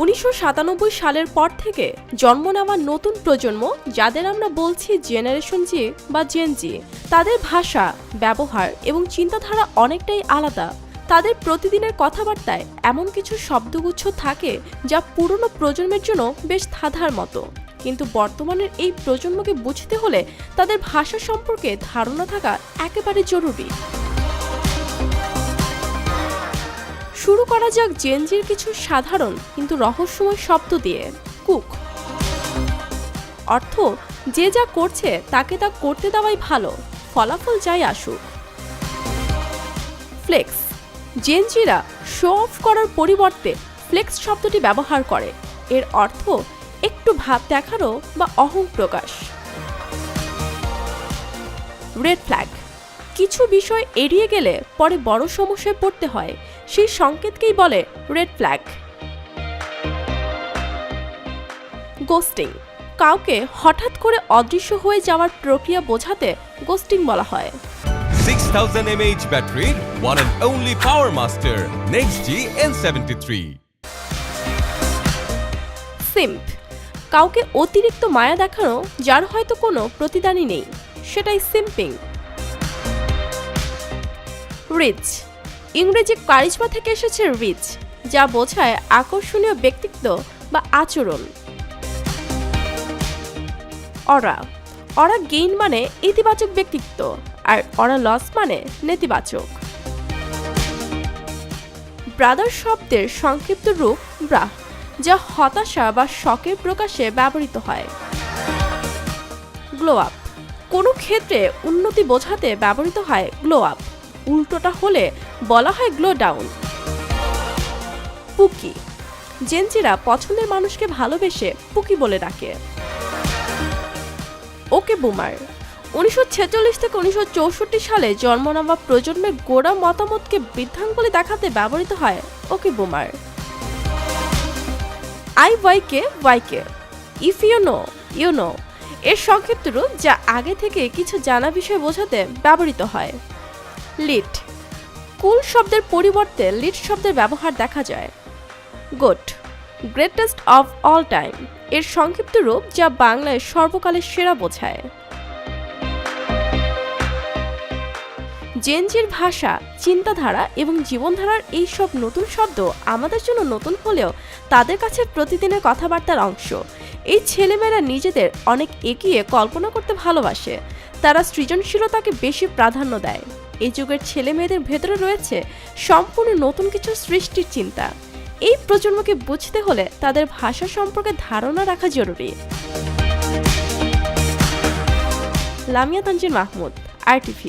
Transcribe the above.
1997 সালের পর থেকে জন্ম নেওয়া নতুন প্রজন্ম, যাদের আমরা বলছি জেনারেশন জি বা জেন জি, তাদের ভাষা, ব্যবহার এবং চিন্তাধারা অনেকটাই আলাদা। তাদের প্রতিদিনের কথাবার্তায় এমন কিছু শব্দগুচ্ছ থাকে যা পুরনো প্রজন্মের জন্য বেশ ধাঁধার মতো, কিন্তু বর্তমানের এই প্রজন্মকে বুঝতে হলে তাদের ভাষা সম্পর্কে ধারণা থাকা একেবারে জরুরি। শুরু করা যাক জেনজির কিছু সাধারণ কিন্তু রহস্যময় শব্দ দিয়ে। কুক অর্থ যে যা করছে তাকে তা করতে দেওয়াই ভালো, ফলাফল যাই আসুক। ফ্লেক্স জেনজিরা শো অফ করার পরিবর্তে ফ্লেক্স শব্দটি ব্যবহার করে। এর অর্থ একটু ভাব দেখানো বা অহং প্রকাশ। রেড ফ্ল্যাগ কিছু বিষয় এড়িয়ে গেলে পরে বড় সমস্যায় পড়তে হয়, সেই সংকেতকেই বলে রেড ফ্ল্যাগ। গোস্টিং কাউকে হঠাৎ করে অদৃশ্য হয়ে যাওয়ার প্রক্রিয়া বোঝাতে গোস্টিং বলা হয়। 6000 mAh battery, one and only Power Master, NextG N73. Simp কাউকে অতিরিক্ত মায়া দেখানো যার হয়তো কোনো প্রতিদানই নেই, সেটাই সিম্পিং। রিচ ইংরেজি কারিজমা থেকে এসেছে রিচ, যা বোঝায় আকর্ষণীয় ব্যক্তিত্ব বা আচরণ। অরা অরা গেইন মানে ইতিবাচক ব্যক্তিত্ব, আর অরা লস মানে নেতিবাচক। ব্রাদার শব্দের সংক্ষিপ্ত রূপ ব্রাহ, যা হতাশা বা শকের প্রকাশে ব্যবহৃত হয়। গ্লো আপ কোনো ক্ষেত্রে উন্নতি বোঝাতে ব্যবহৃত হয় গ্লো আপ, উল্টোটা হলে বলা হয় গ্লো ডাউন। পুকি জেনজিরা পছন্দের মানুষকে ভালোবেসে পুকি বলে ডাকে। ওকে বুমার 1946 থেকে 1964 সালে জন্ম নেওয়া প্রজন্মের গোড়া মতামতকে বৃদ্ধাঙ্গুলি দেখাতে ব্যবহৃত হয় okay boomer. I Y K Y K if you know you know এর সংক্ষিপ্ত রূপ, যা আগে থেকে কিছু জানা বিষয় বোঝাতে ব্যবহৃত হয়। লিট কুল শব্দের পরিবর্তে লিট শব্দের ব্যবহার দেখা যায়। Goat greatest of all time এর সংক্ষিপ্ত রূপ, যা বাংলায় সর্বকালের সেরা বোঝায়। জেনজির ভাষা, চিন্তাধারা এবং জীবনধারার এই সব নতুন শব্দ আমাদের জন্য নতুন হলেও তাদের কাছে প্রতিদিনের কথাবার্তার অংশ। এই ছেলেমেয়েরা নিজেদের অনেক এগিয়ে কল্পনা করতে ভালোবাসে, তারা সৃজনশীলতাকে বেশি প্রাধান্য দেয়। এই যুগের ছেলেমেয়েদের ভেতরে রয়েছে সম্পূর্ণ নতুন কিছু সৃষ্টির চিন্তা। এই প্রজন্মকে বুঝতে হলে তাদের ভাষা সম্পর্কে ধারণা রাখা জরুরি। লামিয়া তানজিন মাহমুদ, RTV।